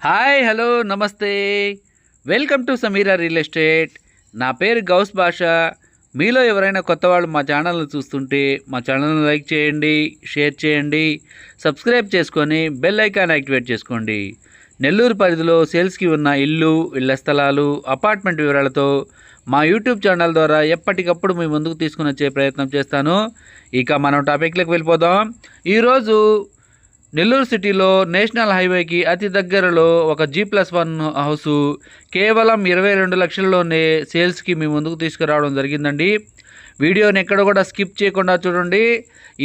Hi hello నమస్తే, welcome to Sameera real estate. నా పేరు గౌస్ భాషా. మీలో ఎవరైనా కొత్త వాళ్ళు మా ఛానల్ని చూస్తుంటే మా ఛానల్ని లైక్ చేయండి, షేర్ చేయండి, సబ్స్క్రైబ్ చేసుకొని బెల్ ఐకాన్ యాక్టివేట్ చేసుకోండి. నెల్లూరు పరిధిలో సేల్స్కి ఉన్న ఇళ్ల స్థలాలు, అపార్ట్మెంట్ వివరాలతో మా యూట్యూబ్ ఛానల్ ద్వారా ఎప్పటికప్పుడు మీ ముందుకు తీసుకుని వచ్చే ప్రయత్నం చేస్తాను. ఇక మనం టాపిక్లోకి వెళ్ళిపోదాం. ఈరోజు నెల్లూరు సిటీలో నేషనల్ హైవేకి అతి దగ్గరలో ఒక G+1 హౌసు కేవలం 22 లక్షల్లోనే సేల్స్కి మీ ముందుకు తీసుకురావడం జరిగిందండి. వీడియోని ఎక్కడ కూడా స్కిప్ చేయకుండా చూడండి.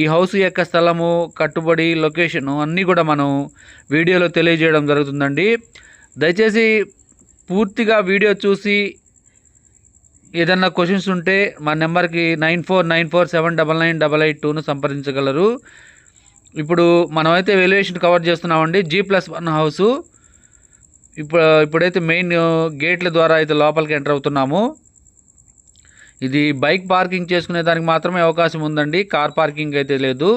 ఈ హౌస్ యొక్క స్థలము, కట్టుబడి, లొకేషను అన్నీ కూడా మనం వీడియోలో తెలియజేయడం జరుగుతుందండి. దయచేసి పూర్తిగా వీడియో చూసి ఏదన్నా క్వశ్చన్స్ ఉంటే మా నెంబర్కి 9494479982ను సంప్రదించగలరు. ఇప్పుడు మనమైతే వెల్యుయేషన్ కవర్ చేస్తున్నామండి. G+1 house. ఇప్పుడైతే మెయిన్ గేట్ల ద్వారా అయితే లోపలికి ఎంటర్ అవుతున్నాము. ఇది బైక్ పార్కింగ్ చేసుకునే దానికి మాత్రమే అవకాశం ఉందండి, కార్ పార్కింగ్ అయితే లేదు.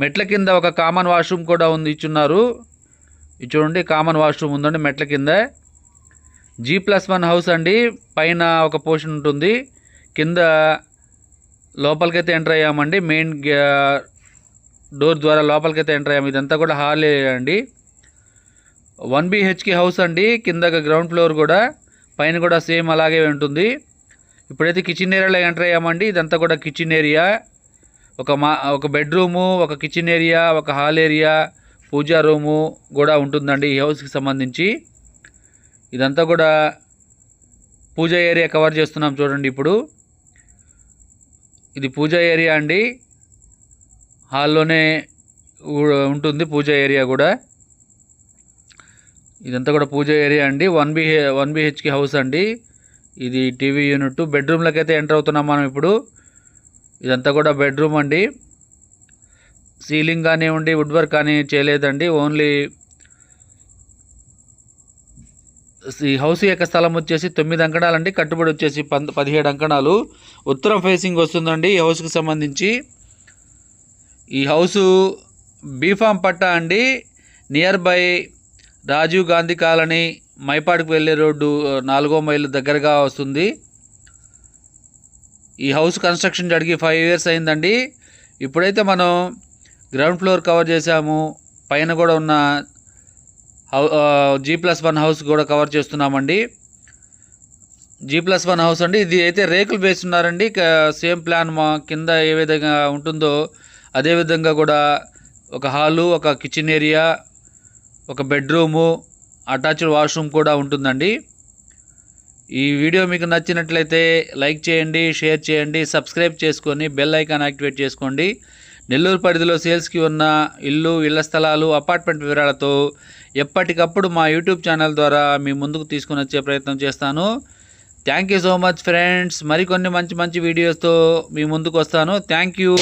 మెట్ల కింద ఒక కామన్ వాష్రూమ్ కూడా ఉంది, ఇచ్చున్నారు. ఇది చూడండి, కామన్ వాష్రూమ్ ఉందండి మెట్ల కింద. G+1 హౌస్ అండి. పైన ఒక పోర్షన్ ఉంటుంది, కింద లోపలికైతే ఎంటర్ అయ్యామండి. మెయిన్ డోర్ ద్వారా లోపలికైతే ఎంటర్ అయ్యాము. ఇదంతా కూడా హాలే అండి. 1 BHK హౌస్ అండి. కింద గ్రౌండ్ ఫ్లోర్ కూడా, పైన కూడా సేమ్ అలాగే ఉంటుంది. ఇప్పుడైతే కిచెన్ ఏరియాలో ఎంటర్ అయ్యామండి. ఇదంతా కూడా కిచెన్ ఏరియా. ఒక బెడ్రూము, ఒక కిచెన్ ఏరియా, ఒక హాల్ ఏరియా, పూజా రూము కూడా ఉంటుందండి ఈ హౌస్కి సంబంధించి. ఇదంతా కూడా పూజా ఏరియా కవర్ చేస్తున్నాం చూడండి. ఇప్పుడు ఇది పూజా ఏరియా అండి. హాల్లోనే ఉంటుంది పూజా ఏరియా కూడా. ఇదంతా కూడా పూజా ఏరియా అండి. 1 BHK హౌస్ అండి. ఇది టీవీ యూనిట్. బెడ్రూమ్లోకి అయితే ఎంటర్ అవుతున్నాం మనం ఇప్పుడు. ఇదంతా కూడా బెడ్రూమ్ అండి. సీలింగ్ కానివ్వండి, వుడ్ వర్క్ కానీ చేయలేదండి. ఓన్లీ ఈ హౌస్ యొక్క స్థలం వచ్చేసి 9 అంకణాలండి. కట్టుబడి వచ్చేసి 17 అంకణాలు. ఉత్తరం ఫేసింగ్ వస్తుందండి ఈ హౌస్కి సంబంధించి. ఈ హౌసు బీఫామ్ పట్టా అండి. Near by Rajiv Gandhi colony, మైపాడుకు వెళ్ళే రోడ్డు 4వ మైలు దగ్గరగా వస్తుంది. ఈ హౌస్ కన్స్ట్రక్షన్ జరిగి 5 years అయిందండి. ఇప్పుడైతే మనం గ్రౌండ్ ఫ్లోర్ కవర్ చేసాము. పైన కూడా ఉన్న G+1 హౌస్ కూడా కవర్ చేస్తున్నామండి. G+1 హౌస్ అండి. ఇది అయితే రేకులు వేస్తున్నారండి. సేమ్ ప్లాన్ మా కింద ఏ విధంగా ఉంటుందో అదేవిధంగా కూడా ఒక హాలు, ఒక కిచెన్ ఏరియా, ఒక బెడ్రూము, అటాచ్డ్ వాష్రూమ్ కూడా ఉంటుందండి. ఈ వీడియో మీకు నచ్చినట్లయితే లైక్ చేయండి, షేర్ చేయండి, సబ్స్క్రైబ్ చేసుకొని బెల్ ఐకాన్ యాక్టివేట్ చేసుకోండి. నెల్లూరు పరిధిలో సేల్స్కి ఉన్న ఇళ్ల స్థలాలు, అపార్ట్మెంట్ వివరాలతో ఎప్పటికప్పుడు మా యూట్యూబ్ ఛానల్ ద్వారా మీ ముందుకు తీసుకుని వచ్చే ప్రయత్నం చేస్తాను. Thank you so much friends. మరికొన్ని మంచి వీడియోస్తో మీ ముందుకు వస్తాను. Thank you.